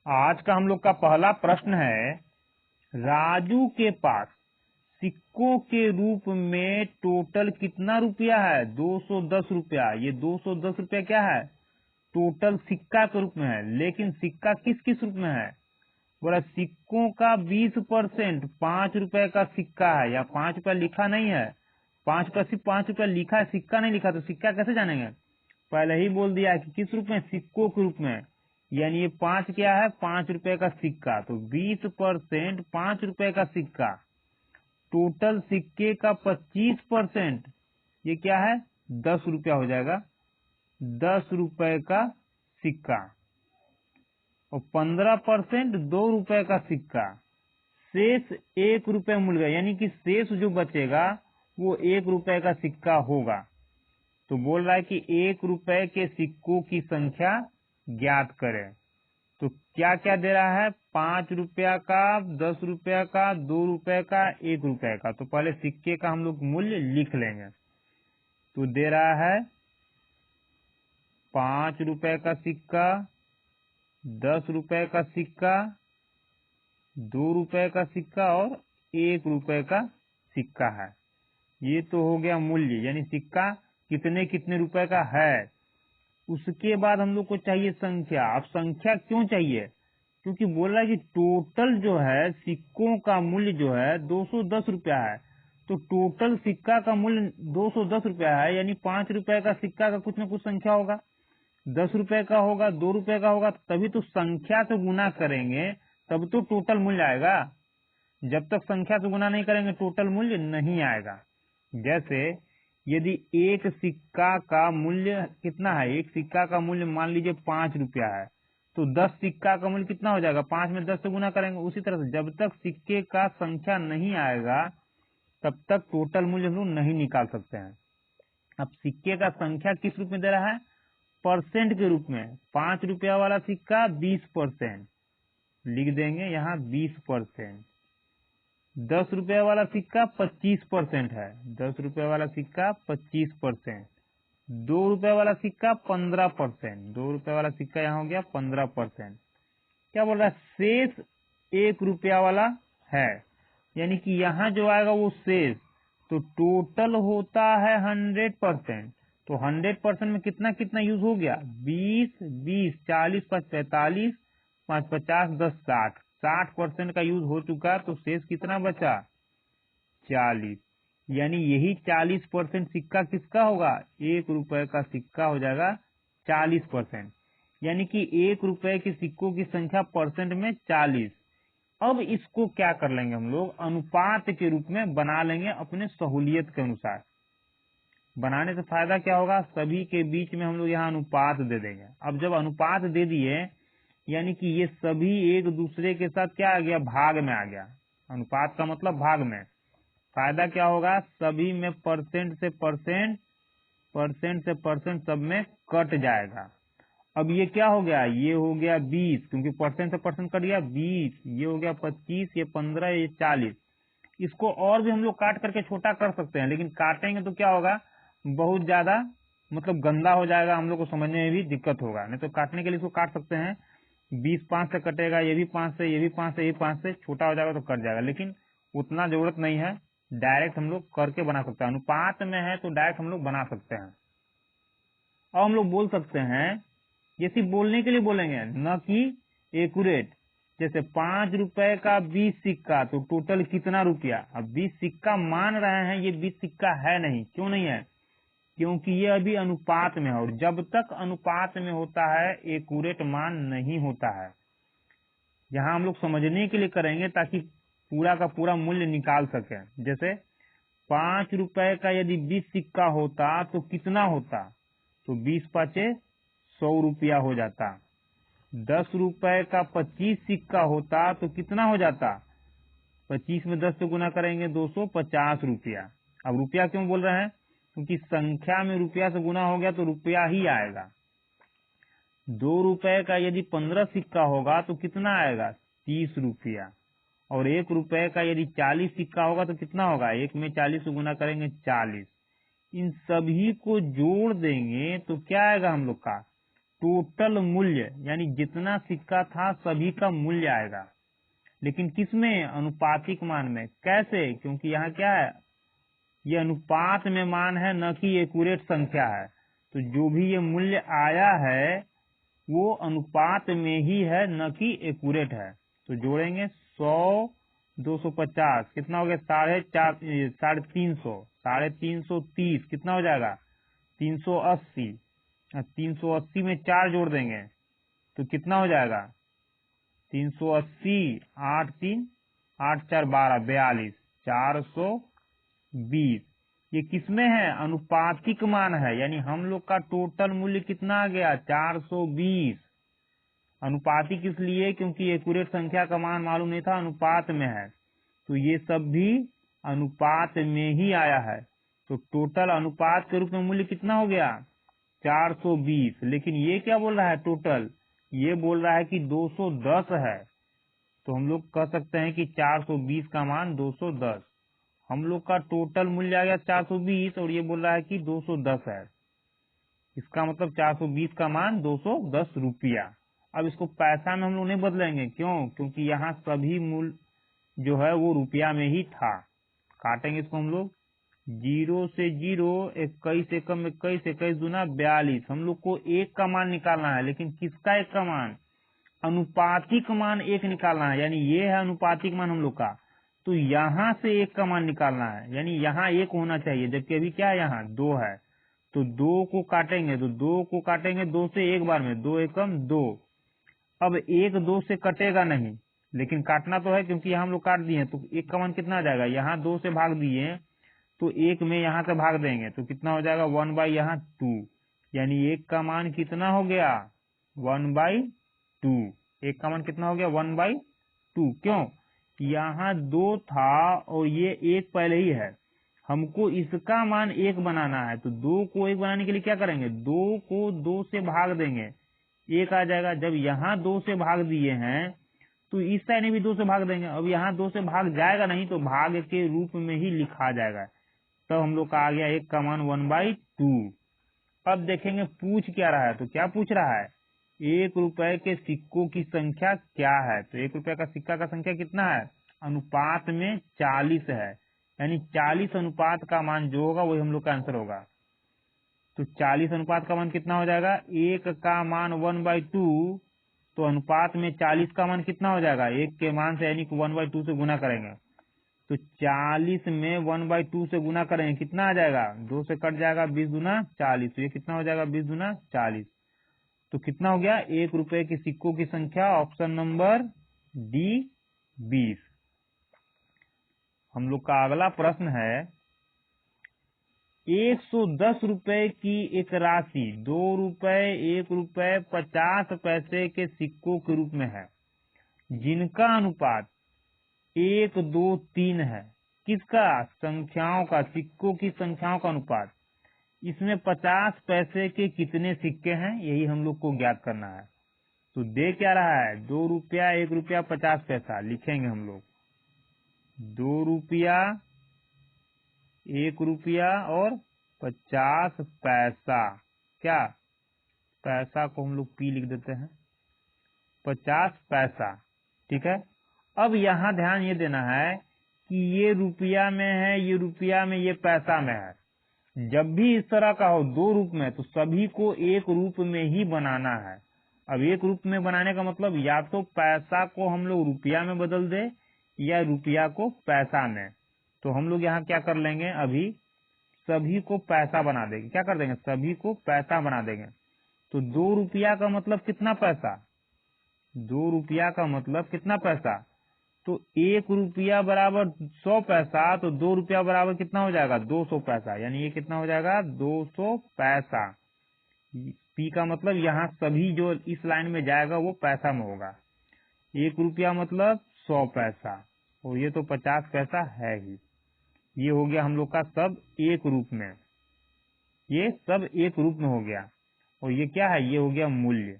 आज का हम लोग का पहला प्रश्न है, राजू के पास सिक्कों के रूप में टोटल कितना रुपया है? 210 रुपया। ये 210 रुपया क्या है? टोटल सिक्का के रूप में है। लेकिन सिक्का किस किस रूप में है? बोला सिक्कों का 20%, 5 रुपए का सिक्का है। या 5 रुपया लिखा नहीं है, 5 का सिर्फ 5 रुपया लिखा है, सिक्का नहीं लिखा। तो सिक्का कैसे जानेंगे? पहले ही बोल दिया कि किस रूप में? सिक्कों के रूप में। यानी ये 5 क्या है? 5 रुपए का सिक्का। तो 20% 5 रुपए का सिक्का, टोटल सिक्के का 25% ये क्या है? 10 रुपया हो जाएगा। 10 रुपए का सिक्का। और 15% 2 रुपए का सिक्का। शेष 1 रुपए मिल गया, यानी कि शेष जो बचेगा वो 1 रुपए का सिक्का होगा। तो बोल रहा है कि 1 रुपए के सिक्कों की संख्या ज्ञात करें। तो क्या क्या दे रहा है? 5 रुपया का, 10 रुपया का, 2 रुपए का, 1 रुपए का। तो पहले सिक्के का हम लोग मूल्य लिख लेंगे। तो दे रहा है 5 रुपए का सिक्का, 10 रुपए का सिक्का, 2 रुपए का सिक्का और 1 रुपए का सिक्का है। ये तो हो गया मूल्य, यानी सिक्का कितने कितने रुपए का है। उसके बाद हम लोग को चाहिए संख्या। अब संख्या क्यों चाहिए? क्योंकि बोल रहा है कि टोटल जो है सिक्कों का मूल्य जो है 210 रुपया है। तो टोटल सिक्का का मूल्य 210 रुपया है, यानी 5 रुपए का सिक्का का कुछ न कुछ संख्या होगा, 10 रुपए का होगा, 2 रुपए का होगा। तभी तो संख्या से गुना करेंगे, तब तो टोटल मूल्य आएगा। जब तक संख्या से गुना नहीं करेंगे टोटल मूल्य नहीं आएगा। जैसे यदि एक सिक्का का मूल्य कितना है? एक सिक्का का मूल्य मान लीजिए 5 रुपया है, तो 10 सिक्का का मूल्य कितना हो जाएगा? 5 में 10 से गुना करेंगे। उसी तरह से जब तक सिक्के का संख्या नहीं आएगा तब तक टोटल मूल्य हम लोग नहीं निकाल सकते हैं। अब सिक्के का संख्या किस रूप में दे रहा है? परसेंट के रूप में। 5 रुपया वाला सिक्का 20%, लिख देंगे यहाँ 20%। 10 रुपये वाला सिक्का 25% है। 10 रुपये वाला सिक्का 25%। 2 रुपये वाला सिक्का 15%। 2 रुपये वाला सिक्का यहाँ हो गया 15%। क्या बोल रहा है? शेष 1 रुपया वाला है, यानी कि यहाँ जो आएगा वो शेष। तो टोटल होता है 100%। तो 100% में कितना कितना यूज हो गया? 20, 20, 40, 5, 45, 5, 50, 10, 60। 60% का यूज हो चुका। तो शेष कितना बचा? 40। यानी यही 40% सिक्का किसका होगा? 1 रुपए का सिक्का हो जाएगा 40%। यानी कि 1 रुपए के सिक्कों की संख्या परसेंट में 40। अब इसको क्या कर लेंगे हम लोग? अनुपात के रूप में बना लेंगे अपने सहूलियत के अनुसार। बनाने से फायदा क्या होगा? सभी के बीच में हम लोग यहाँ अनुपात दे देंगे। अब जब अनुपात दे दिए, यानी कि ये सभी एक दूसरे के साथ क्या आ गया? भाग में आ गया। अनुपात का मतलब भाग में। फायदा क्या होगा? सभी में परसेंट से परसेंट, परसेंट से परसेंट सब में कट जाएगा। अब ये क्या हो गया? ये हो गया 20, क्योंकि परसेंट से परसेंट कट गया 20। ये हो गया 25, ये 15, ये 40। इसको और भी हम लोग काट करके छोटा कर सकते हैं, लेकिन काटेंगे तो क्या होगा? बहुत ज्यादा मतलब गंदा हो जाएगा, हम लोग को समझने में भी दिक्कत होगा। नहीं तो काटने के लिए इसको काट सकते हैं। 20 5 से कटेगा, ये भी 5 से, ये भी 5 से, ये 5 से, छोटा हो जाएगा तो कट जाएगा। लेकिन उतना जरूरत नहीं है, डायरेक्ट हम लोग करके बना सकते हैं। अनुपात में है तो डायरेक्ट हम लोग बना सकते हैं। और हम लोग बोल सकते हैं, ये सिर्फ बोलने के लिए बोलेंगे, न कि एक्यूरेट। जैसे 5 रुपए का 20 सिक्का, तो टोटल कितना रुपया? अब 20 सिक्का मान रहे हैं, ये 20 सिक्का है नहीं। क्यों नहीं है? क्योंकि ये अभी अनुपात में है, और जब तक अनुपात में होता है एक्यूरेट मान नहीं होता है। यहाँ हम लोग समझने के लिए करेंगे ताकि पूरा का पूरा मूल्य निकाल सके। जैसे 5 रुपए का यदि 20 सिक्का होता तो कितना होता? तो 20 5 100 रुपया हो जाता। 10 रुपए का 25 सिक्का होता तो कितना हो जाता? 25 में 10 से गुना करेंगे 250 रुपया। अब रुपया क्यों बोल रहे हैं? क्योंकि संख्या में रुपया से गुना हो गया तो रुपया ही आएगा। 2 रुपए का यदि 15 सिक्का होगा तो कितना आएगा? 30 रुपया। और 1 रुपए का यदि 40 सिक्का होगा तो कितना होगा? 1 में 40 से गुना करेंगे 40। इन सभी को जोड़ देंगे तो क्या आएगा हम लोग का? टोटल मूल्य यानी जितना सिक्का था सभी का मूल्य आएगा, लेकिन किसमें? अनुपातिक मान में। कैसे? क्योंकि यहाँ क्या है, ये अनुपात में मान है, न कि एक्यूरेट संख्या है। तो जो भी ये मूल्य आया है वो अनुपात में ही है, न कि एक्यूरेट है। तो जोड़ेंगे 100 250 कितना हो गया? 350, 330 कितना हो जाएगा? 380। 380 में 4 जोड़ देंगे तो कितना हो जाएगा? 380, 8 3 8 4 12 42 420। ये किसमें है? अनुपातिक मान है, यानी हम लोग का टोटल मूल्य कितना आ गया? 420। अनुपातिक इसलिए क्योंकि एक्यूरेट संख्या का मान मालूम नहीं था, अनुपात में है, तो ये सब भी अनुपात में ही आया है। तो टोटल अनुपात के रूप में मूल्य कितना हो गया? 420। लेकिन ये क्या बोल रहा है? टोटल ये बोल रहा है कि 210 है। तो हम लोग कह सकते हैं कि 420 का मान 210। हम लोग का टोटल मूल्य आ गया 420 और ये बोल रहा है कि 210 है। इसका मतलब 420 का मान 210 रुपया। अब इसको पैसा में हम लोग नहीं बदलेंगे, क्यों? क्योंकि यहाँ सभी मूल्य जो है वो रुपया में ही था। काटेंगे इसको हम लोग, 0 से 0, 21 एकम 21, 21 दूना 42। हम लोग को एक का मान निकालना है, लेकिन किसका एक का मान? अनुपातिक मान एक निकालना है, यानी ये है अनुपातिक मान हम लोग का। तो यहाँ से एक का मान निकालना है, यानी यहाँ एक होना चाहिए, जबकि अभी क्या है? यहाँ 2 है। तो 2 को काटेंगे, तो 2 को काटेंगे 2 से एक बार में, 2 एकम 2। अब 1 2 से कटेगा नहीं, लेकिन काटना तो है क्योंकि यहाँ हम लोग काट दिए। तो एक का मान कितना आ जाएगा? यहाँ 2 से भाग दिए तो एक में यहाँ से भाग देंगे तो कितना हो जाएगा? 1 यहाँ 2, यानी एक का मान कितना हो गया? 1/2। एक का मान कितना हो गया? 1/2। क्यों? यहाँ 2 था और ये एक पहले ही है, हमको इसका मान 1 बनाना है। तो 2 को 1 बनाने के लिए क्या करेंगे? 2 को 2 से भाग देंगे, 1 आ जाएगा। जब यहाँ 2 से भाग दिए हैं तो इस साइड भी 2 से भाग देंगे। अब यहाँ 2 से भाग जाएगा नहीं, तो भाग के रूप में ही लिखा जाएगा। तो हम लोग का आ गया एक का मान 1/2। अब देखेंगे पूछ क्या रहा है। तो क्या पूछ रहा है? 1 रुपए के सिक्कों की संख्या क्या है? तो 1 रुपए का सिक्का का संख्या कितना है? अनुपात में 40 है, यानी 40 अनुपात का मान जो होगा वही हम लोग का आंसर होगा। तो 40 अनुपात का मान कितना हो जाएगा? 1 का मान 1/2, तो अनुपात में 40 का मान कितना हो जाएगा? 1 के मान से, यानी कि 1/2 से गुना करेंगे। तो 40 में 1/2 से गुना करेंगे, कितना आ जाएगा? 2 से कट जाएगा, 20 दूना 40। तो ये कितना हो जाएगा? 20 दूना 40। तो कितना हो गया? 1 रुपए के सिक्कों की संख्या, ऑप्शन नंबर डी 20। हम लोग का अगला प्रश्न है, 110 रुपए की एक राशि 2 रुपए 1 रुपए 50 पैसे के सिक्कों के रूप में है, जिनका अनुपात 1 2 3 है। किसका? संख्याओं का, सिक्कों की संख्याओं का अनुपात। इसमें 50 पैसे के कितने सिक्के हैं, यही हम लोग को ज्ञात करना है। तो दे क्या रहा है? 2 रुपया 1 रुपया 50 पैसा। लिखेंगे हम लोग 2 रुपया 1 रुपया और 50 पैसा। क्या? पैसा को हम लोग पी लिख देते हैं, 50 पैसा। ठीक है। अब यहाँ ध्यान ये देना है कि ये रुपया में है, ये रुपया में, ये पैसा में है। जब भी इस तरह का हो 2 रूप में, तो सभी को एक रूप में ही बनाना है। अब एक रूप में बनाने का मतलब या तो पैसा को हम लोग रुपया में बदल दे या रुपया को पैसा में। तो हम लोग यहाँ क्या कर लेंगे? अभी सभी को पैसा बना देंगे। क्या कर देंगे? सभी को पैसा बना देंगे। तो 2 रुपया का मतलब कितना पैसा? 2 रुपया का मतलब कितना पैसा? तो 1 रुपया बराबर 100 पैसा, तो 2 रुपया बराबर कितना हो जाएगा? 200 पैसा, यानी ये कितना हो जाएगा? 200 पैसा। पी का मतलब यहाँ सभी जो इस लाइन में जाएगा वो पैसा में होगा। 1 रुपया मतलब 100 पैसा, और ये तो 50 पैसा है ही। ये हो गया हम लोग का सब एक रूप में, ये सब एक रूप में हो गया। और ये क्या है? ये हो गया मूल्य।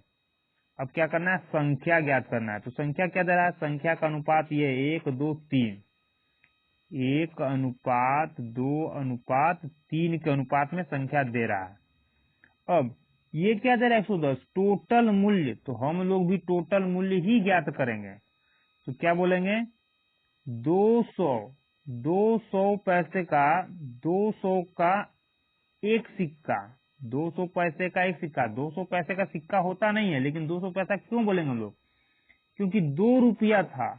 अब क्या करना है? संख्या ज्ञात करना है। तो संख्या क्या दे रहा है? संख्या का अनुपात ये 1 2 3, 1 अनुपात 2 अनुपात 3 के अनुपात में संख्या दे रहा है। अब ये क्या दे रहा है 110 टोटल मूल्य, तो हम लोग भी टोटल मूल्य ही ज्ञात करेंगे। तो क्या बोलेंगे 200 200 पैसे का 200 का एक सिक्का, 200 पैसे का एक सिक्का, 200 पैसे का सिक्का होता नहीं है, लेकिन 200 पैसा क्यों बोलेंगे हम लोग, क्योंकि 2 रुपया था,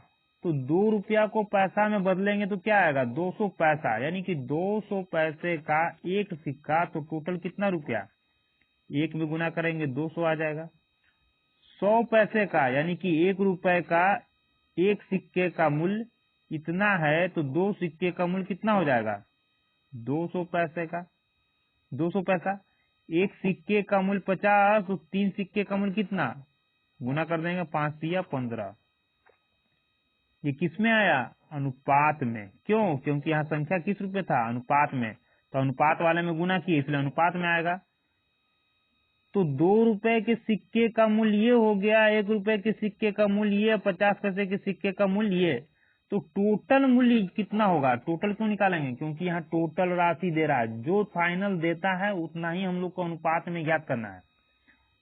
तो 2 रुपया को पैसा में बदलेंगे तो क्या आएगा 200 पैसा, यानी कि 200 पैसे का एक सिक्का, तो टोटल कितना रुपया, एक में गुना करेंगे 200 आ जाएगा। 100 पैसे का यानी कि 1 रुपए का एक सिक्के का मूल्य इतना है, तो 2 सिक्के का मूल्य कितना हो जाएगा 200 पैसे का, 200 पैसा। एक सिक्के का मूल्य 50, तो 3 सिक्के का मूल्य कितना, गुना कर देंगे 5 तिया 15। ये किस में आया अनुपात में, क्यों, क्योंकि यहाँ संख्या किस रूप में था अनुपात में, तो अनुपात वाले में गुना किए इसलिए अनुपात में आएगा। तो 2 रुपए के सिक्के का मूल्य ये हो गया, 1 रुपए के सिक्के का मूल्य ये, 50 पैसे के सिक्के का मूल्य ये, तो टोटल मूल्य कितना होगा, टोटल क्यों निकालेंगे, क्योंकि यहाँ टोटल राशि दे रहा है, जो फाइनल देता है उतना ही हम लोग को अनुपात में ज्ञात करना है।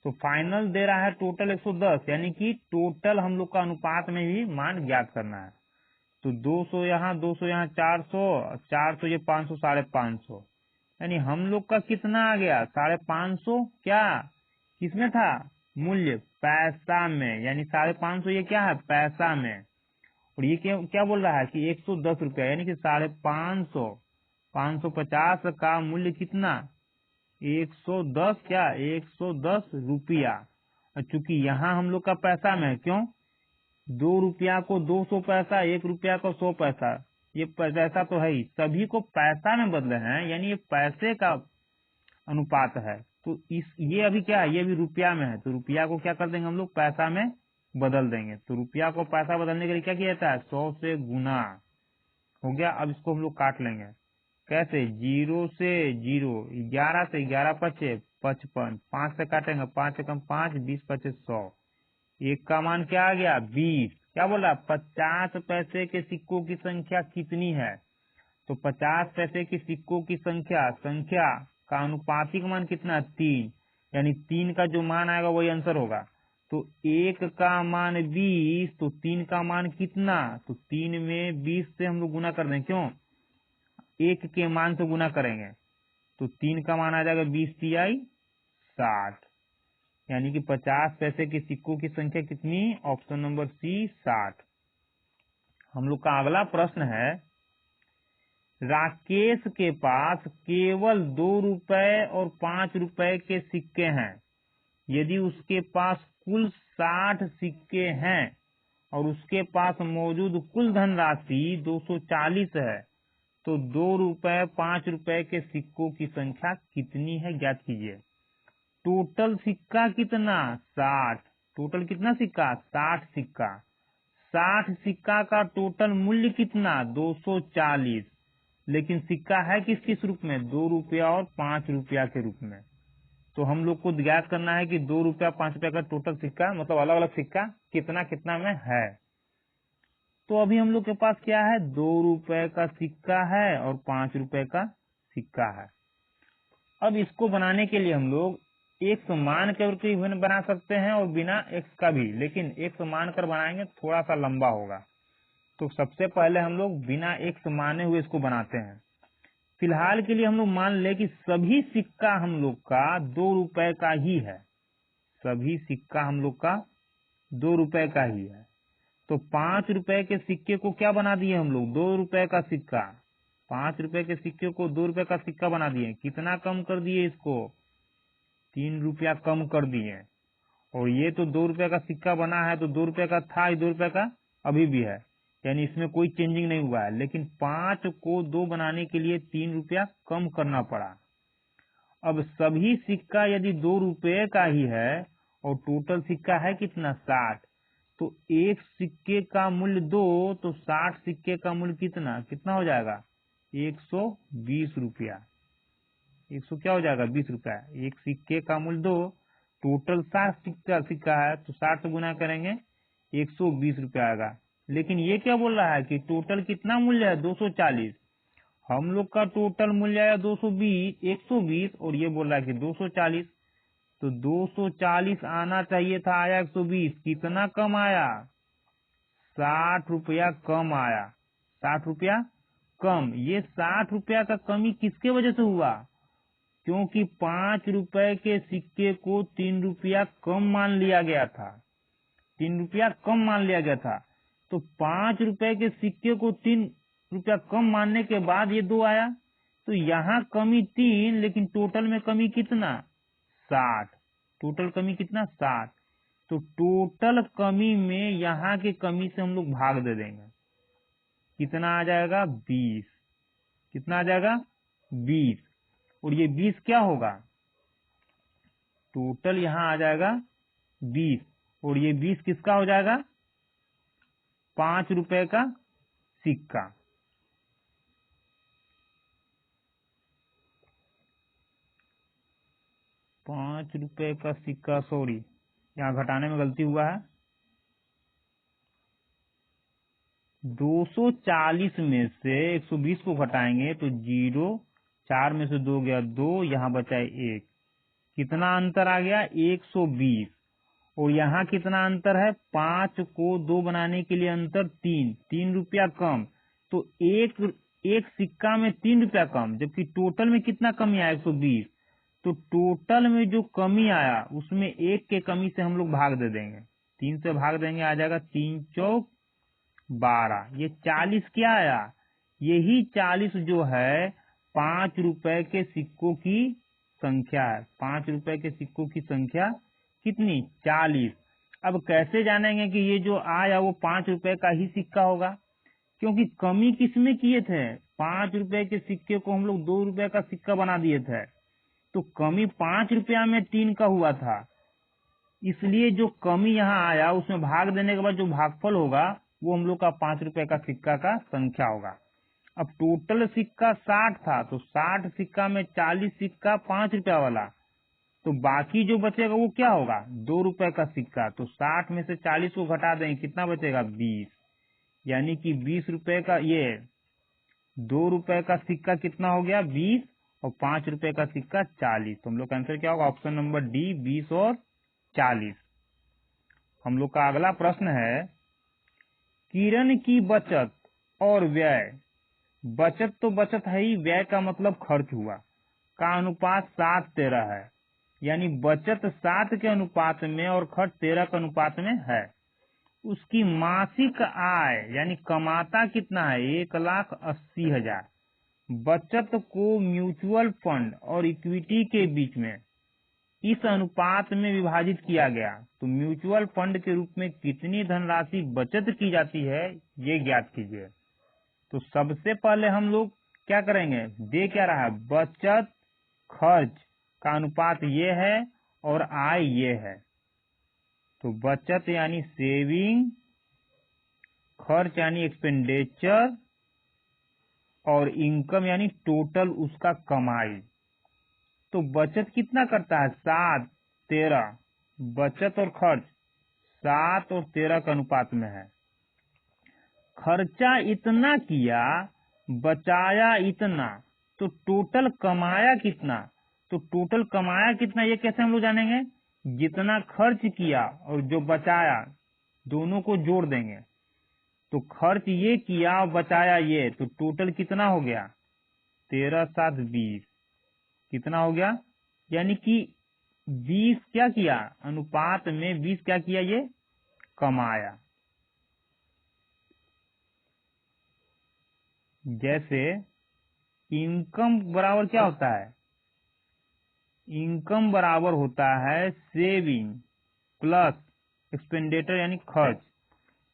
तो फाइनल दे रहा है टोटल 110, यानी कि टोटल हम लोग का अनुपात में भी मान ज्ञात करना है। तो 200 यहाँ 400, 400 ये 500, 550, यानी हम लोग का कितना आ गया 550, क्या किसमें था मूल्य पैसा में, यानी 550 ये क्या है पैसा में। और ये क्या क्या बोल रहा है कि 110 रुपया, यानी कि 550, 550 का मूल्य कितना 110, क्या 110 रुपया। चूंकि यहाँ हम लोग का पैसा में है, क्यों 2 रुपया को 200 पैसा, 1 रुपया को 100 पैसा, ये पैसा तो है ही, सभी को पैसा में बदले हैं, यानी ये पैसे का अनुपात है। तो इस ये अभी क्या है, ये भी रुपया में है, तो रुपया को क्या कर देंगे हम लोग पैसा में बदल देंगे। तो रुपया को पैसा बदलने के लिए क्या किया जाता है 100 से गुना हो गया। अब इसको हम लोग काट लेंगे, कैसे 0 से 0, 11 से 11 पचे 55, 5 से काटेंगे 5 एकम 5, 20 पचे 100, एक का मान क्या आ गया 20। क्या बोला 50 पैसे के सिक्कों की संख्या कितनी है, तो 50 पैसे के सिक्कों की संख्या का अनुपातिक मान कितना 3, यानी 3 का जो मान आएगा वही आंसर होगा। तो 1 का मान 20, तो 3 का मान कितना, तो 3 में 20 से हम लोग गुना कर दें, क्यों 1 के मान से गुना करेंगे, तो 3 का मान आ जाएगा 20 तिहाई 60, यानी कि 50 पैसे के सिक्कों की संख्या कितनी, ऑप्शन नंबर सी 60। हम लोग का अगला प्रश्न है, राकेश के पास केवल 2 रुपए और 5 रुपए के सिक्के हैं, यदि उसके पास कुल 60 सिक्के हैं और उसके पास मौजूद कुल धनराशि 240 है, तो 2 रुपए 5 रुपए के सिक्कों की संख्या कितनी है ज्ञात कीजिए। टोटल सिक्का कितना 60, टोटल कितना सिक्का 60 सिक्का, 60 सिक्का का टोटल मूल्य कितना 240, लेकिन सिक्का है किस किस रूप में 2 रुपया और 5 रुपया के रूप में। तो हम लोग को ज्ञात करना है कि 2 रुपया 5 रुपया का टोटल सिक्का, मतलब अलग अलग सिक्का कितना कितना में है। तो अभी हम लोग के पास क्या है 2 रुपए का सिक्का है और 5 रुपए का सिक्का है। अब इसको बनाने के लिए हम लोग एक्स मान कर के बना सकते हैं और बिना एक्स का भी, लेकिन एक्स मान कर बनाएंगे थोड़ा सा लंबा होगा। तो सबसे पहले हम लोग बिना एक्स माने हुए इसको बनाते हैं। फिलहाल के लिए हम लोग मान ले कि सभी सिक्का हम लोग का 2 रुपए का ही है, सभी सिक्का हम लोग का 2 रुपए का ही है। तो 5 रुपए के सिक्के को क्या बना दिए हम लोग 2 रुपए का सिक्का, 5 रुपए के सिक्के को 2 रुपए का सिक्का बना दिए। कितना कम कर दिए इसको 3 रुपया कम कर दिए। और ये तो 2 रुपए का सिक्का बना है, तो 2 रुपए का था 2 रुपए का अभी भी है, यानी इसमें कोई चेंजिंग नहीं हुआ है, लेकिन 5 को 2 बनाने के लिए 3 रुपया कम करना पड़ा। अब सभी सिक्का यदि 2 रुपए का ही है और टोटल सिक्का है कितना 60, तो एक सिक्के का मूल्य 2, तो 60 सिक्के का मूल्य कितना कितना हो जाएगा 120 रुपया। 100 क्या हो जाएगा 20 रुपया। एक सिक्के का मूल्य 2, टोटल 60 सिक्का है, तो 60 से गुना करेंगे 120 रुपया आएगा। लेकिन ये क्या बोल रहा है कि टोटल कितना मूल्य है 240, हम लोग का टोटल मूल्य है 220 120, और ये बोल रहा है कि 240। तो 240 आना चाहिए था, आया 120। कितना कम आया? 60 रुपया कम आया। 60 रुपया कम। ये 60 रुपया का कमी किसके वजह से हुआ? क्योंकि 5 रुपए के सिक्के को 3 रुपया कम मान लिया गया था। 3 रुपया कम मान लिया गया था। तो 5 रुपए के सिक्के को 3 रुपया कम मानने के बाद ये 2 आया। तो यहाँ कमी 3, लेकिन टोटल में कमी कितना? 60। टोटल कमी कितना? 60। तो टोटल कमी में यहाँ के कमी से हम लोग भाग दे देंगे। कितना आ जाएगा? 20। कितना आ जाएगा? 20। और ये 20 क्या होगा? टोटल यहाँ आ जाएगा 20। और ये 20 किसका हो जाएगा? 5 रुपए का सिक्का। 5 रुपए का सिक्का, सॉरी यहाँ घटाने में गलती हुआ है। 240 में से 120 को घटाएंगे तो 0, 4 में से 2 गया 2, यहाँ बचा 1। कितना अंतर आ गया? 120। और यहाँ कितना अंतर है? 5 को 2 बनाने के लिए अंतर 3 रुपया कम। तो एक सिक्का में 3 रुपया कम, जबकि टोटल में कितना कमी आया? 120। तो टोटल में जो कमी आया उसमें 1 के कमी से हम लोग भाग दे देंगे। 3 से भाग देंगे, आ जाएगा 3 चौक 12। ये 40 क्या आया? यही 40 जो है 5 रुपए के सिक्कों की संख्या है। 5 रुपए के सिक्कों की संख्या कितनी? 40। अब कैसे जानेंगे कि ये जो आया वो 5 रुपए का ही सिक्का होगा? क्योंकि कमी किसमें किए थे? 5 रुपए के सिक्के को हम लोग 2 रुपए का सिक्का बना दिए थे। तो कमी 5 रुपया में 3 का हुआ था, इसलिए जो कमी यहाँ आया उसमें भाग देने के बाद जो भागफल होगा वो हम लोग का 5 रुपए का सिक्का का संख्या होगा। अब टोटल सिक्का 60 था, तो 60 सिक्का में 40 सिक्का 5 रुपया वाला, तो बाकी जो बचेगा वो क्या होगा? 2 रुपए का सिक्का। तो 60 में से 40 को घटा देंगे, कितना बचेगा? 20। यानी कि 20 रुपए का, ये 2 रुपए का सिक्का कितना हो गया? 20। और 5 रुपए का सिक्का 40। तो हम लोग का आंसर क्या होगा? ऑप्शन नंबर डी, 20 और 40। हम लोग का अगला प्रश्न है, किरण की बचत और व्यय, बचत तो बचत है ही, व्यय का मतलब खर्च हुआ, का अनुपात 7:13 है। यानी बचत 7 के अनुपात में और खर्च 13 के अनुपात में है। उसकी मासिक आय यानी कमाता कितना है? 1,80,000। बचत को म्यूचुअल फंड और इक्विटी के बीच में इस अनुपात में विभाजित किया गया। तो म्यूचुअल फंड के रूप में कितनी धनराशि बचत की जाती है, ये ज्ञात कीजिए। तो सबसे पहले हम लोग क्या करेंगे? दे क्या रहा है? बचत खर्च का अनुपात ये है और आय ये है। तो बचत यानी सेविंग, खर्च यानी एक्सपेंडिचर, और इनकम यानी टोटल उसका कमाई। तो बचत कितना करता है? 7, 13। बचत और खर्च 7 और 13 के अनुपात में है। खर्चा इतना किया, बचाया इतना, तो टोटल कमाया कितना? तो टोटल कमाया कितना ये कैसे हम लोग जानेंगे? जितना खर्च किया और जो बचाया दोनों को जोड़ देंगे। तो खर्च ये किया और बचाया ये, तो टोटल कितना हो गया? 13 7 20। कितना हो गया? यानी कि 20 क्या किया? अनुपात में 20 क्या किया? ये कमाया। जैसे इनकम बराबर क्या होता है? इनकम बराबर होता है सेविंग प्लस एक्सपेंडिचर यानी खर्च।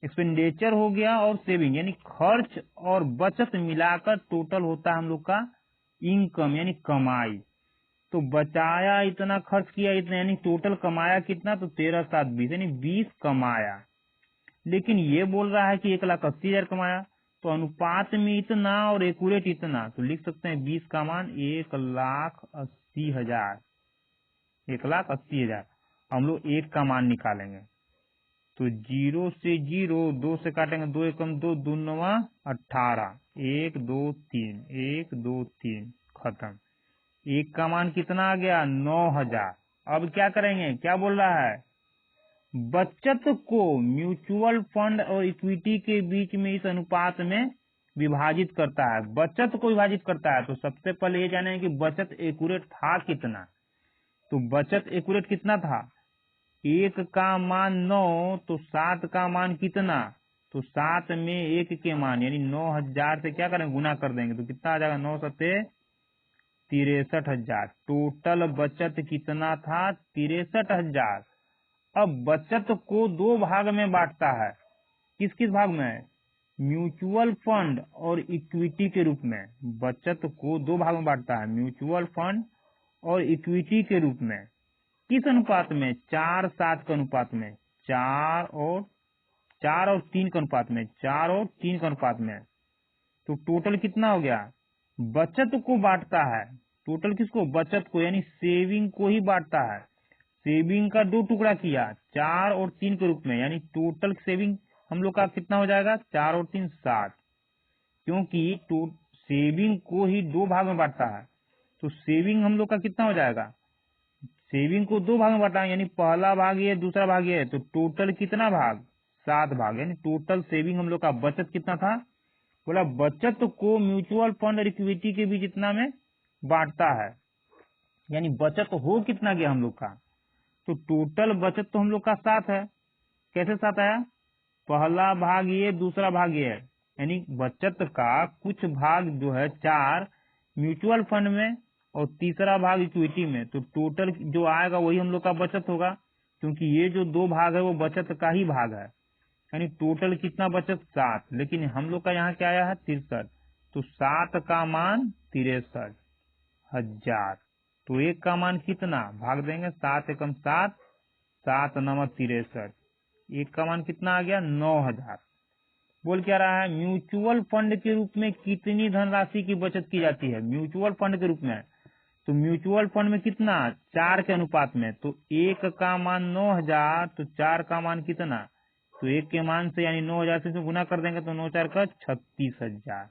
एक्सपेंडिचर हो गया और सेविंग यानी खर्च और बचत मिलाकर टोटल होता है हम लोग का इनकम यानी कमाई। तो बचाया इतना, खर्च किया इतना, यानी टोटल कमाया कितना? तो 13 7 20 यानी 20 कमाया। लेकिन ये बोल रहा है कि 1,80,000 कमाया, तो अनुपात में इतना और एक्यूरेट इतना, तो लिख सकते हैं 20 का मान 1,80,000। 1,80,000 हम लोग 1 का मान निकालेंगे। तो 0 से 0, 2 से काटेंगे, 2 एकम 2, 2 9 18, 1 2 3, 1 2 3 खत्म। 1 का मान कितना आ गया? 9,000। अब क्या करेंगे, क्या बोल रहा है, बचत को म्यूचुअल फंड और इक्विटी के बीच में इस अनुपात में विभाजित करता है। बचत को विभाजित करता है, तो सबसे पहले ये जाने कि बचत एक्यूरेट था कितना। तो बचत एक्यूरेट कितना था, 1 का मान 9, तो 7 का मान कितना, तो 7 में 1 के मान यानी 9000 से क्या करेंगे, गुना कर देंगे, तो कितना आ जाएगा, 9 सत्ते 63,000। टोटल बचत कितना था, 63,000। अब बचत को 2 भाग में बांटता है, किस किस भाग में, म्यूचुअल फंड और इक्विटी के रूप में। बचत को 2 भाग में बांटता है, म्यूचुअल फंड और इक्विटी के रूप में। किस अनुपात में, 4:7 के अनुपात में, 4 और 3 के अनुपात में, 4 और 3 के अनुपात में। तो टोटल कितना हो गया, बचत को बांटता है, टोटल किसको, बचत को, यानी सेविंग को ही बांटता है। सेविंग का 2 टुकड़ा किया, 4 और 3 के रूप में, यानी टोटल सेविंग हम लोग का कितना हो जाएगा, 4 और 3 7। क्योंकि सेविंग को ही 2 भाग में बांटता है, तो सेविंग हम लोग का कितना हो जाएगा, सेविंग को 2 भाग में बांटा, यानी पहला भाग ये, दूसरा भाग ये, तो टोटल कितना भाग, 7 भाग। यानी टोटल सेविंग हम लोग का बचत कितना था, बोला बचत को म्यूचुअल फंड और इक्विटी के बीच इतना में बांटता है, यानी बचत हो कितना गया हम लोग का, तो टोटल बचत तो हम लोग का 7 है। कैसे 7 आया, पहला भाग ये, दूसरा भाग ये, यानी बचत का कुछ भाग जो है 4 म्यूचुअल फंड में और तीसरा भाग इक्विटी में, तो टोटल जो आएगा वही हम लोग का बचत होगा, क्योंकि ये जो 2 भाग है वो बचत का ही भाग है। यानी टोटल कितना बचत, 7, लेकिन हम लोग का यहाँ क्या आया है, 63, तो 7 का मान 63,000। तो 1 का मान कितना, भाग देंगे, 7 एकम 7, 7 नमक 63, 1 का मान कितना आ गया, 9,000। बोल क्या रहा है, म्यूचुअल फंड के रूप में कितनी धनराशि की बचत की जाती है, म्यूचुअल फंड के रूप में। तो म्यूचुअल फंड में कितना, 4 के अनुपात में, तो 1 का मान 9,000, तो 4 का मान कितना, तो 1 के मान से यानी 9,000 से गुना कर देंगे, तो 9 4 का 36,000।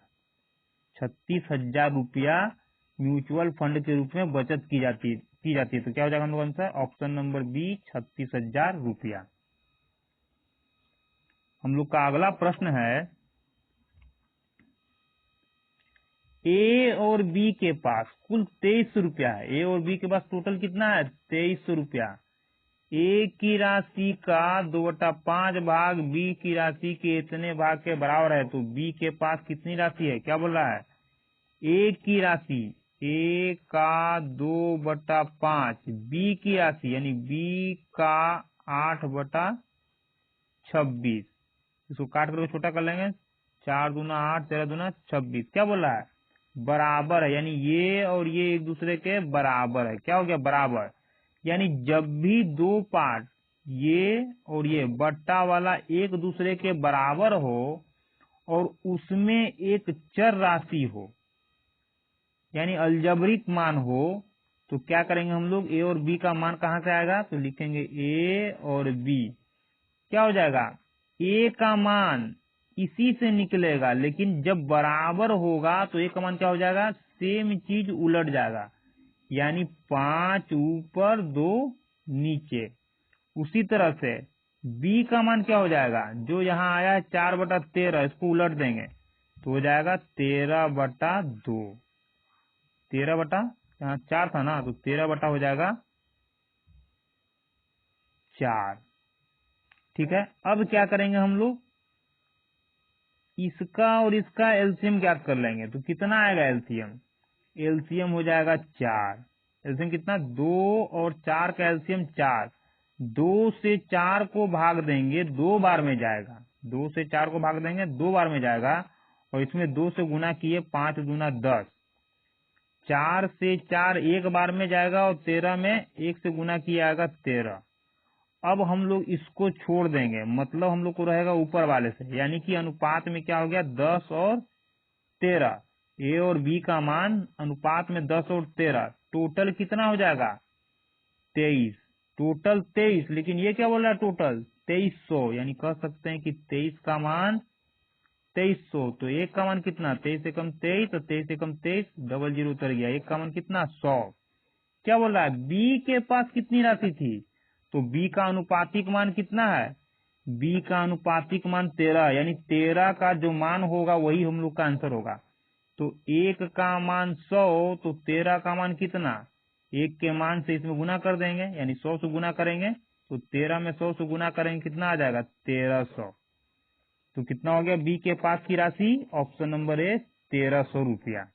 36,000 रुपया म्यूचुअल फंड के रूप में बचत की जाती है। तो क्या हो जाएगा हम लोग आंसर, ऑप्शन नंबर बी, 36,000 रुपया। हम लोग का अगला प्रश्न है, ए और बी के पास कुल 2300 रुपया है। ए और बी के पास टोटल कितना है, 2300 रुपया। ए की राशि का 2/5 भाग बी की राशि के इतने भाग के बराबर है, तो बी के पास कितनी राशि है, क्या बोल रहा है, ए की राशि, ए का 2/5, बी की राशि यानी बी का 8/26। इसको काट करके छोटा कर लेंगे, 4 दूना 8, 13 दूना 26। क्या बोल रहा है, बराबर है, यानी ये और ये एक दूसरे के बराबर है। क्या हो गया, बराबर, यानी जब भी 2 पार्ट ये और ये बट्टा वाला एक दूसरे के बराबर हो और उसमें एक चर राशि हो, यानी अलजबरिक मान हो, तो क्या करेंगे हम लोग, ए और बी का मान कहाँ से आएगा, तो लिखेंगे ए और बी। क्या हो जाएगा, ए का मान इसी से निकलेगा, लेकिन जब बराबर होगा तो ए का मान क्या हो जाएगा, सेम चीज उलट जाएगा, यानी 5 ऊपर 2 नीचे। उसी तरह से बी का मान क्या हो जाएगा, जो यहाँ आया है 4/13, इसको उलट देंगे तो हो जाएगा 13/2। 13 बटा, यहाँ 4 था ना, तो 13 बटा हो जाएगा 4। ठीक है, अब क्या करेंगे हम लोग, इसका और इसका एलसीएम ज्ञात कर लेंगे। तो कितना आएगा एलसीएम, एलसीएम हो जाएगा 4। एलसीएम कितना, 2 और 4 का एलसीएम 4। 2 से 4 को भाग देंगे, 2 बार में जाएगा, 2 से 4 को भाग देंगे 2 बार में जाएगा, और इसमें 2 से गुना किए, 5 दूना 10। 4 से 4 एक बार में जाएगा, और 13 में 1 से गुना किया आएगा 13। अब हम लोग इसको छोड़ देंगे, मतलब हम लोग को रहेगा ऊपर वाले से, यानी कि अनुपात में क्या हो गया, 10 और 13। ए और बी का मान अनुपात में 10 और 13, टोटल कितना हो जाएगा, 23। टोटल 23, लेकिन ये क्या बोल रहा है, टोटल 2300, यानी कह सकते हैं कि 23 का मान 2300। तो एक का मान कितना, 23 से कम 23, तो 23 से कम 23, 00 उतर गया, एक का मान कितना, 100। क्या बोल रहा है, बी के पास कितनी राशि थी, तो बी का अनुपातिक मान कितना है, बी का अनुपातिक मान 13, यानी 13 का जो मान होगा वही हम लोग का आंसर होगा। तो 1 का मान 100, तो 13 का मान कितना, 1 के मान से इसमें गुना कर देंगे, यानी 100 से गुना करेंगे, तो 13 में 100 से गुना करेंगे कितना आ जाएगा 1300। तो कितना हो गया बी के पास की राशि, ऑप्शन नंबर ए 1300 रुपया।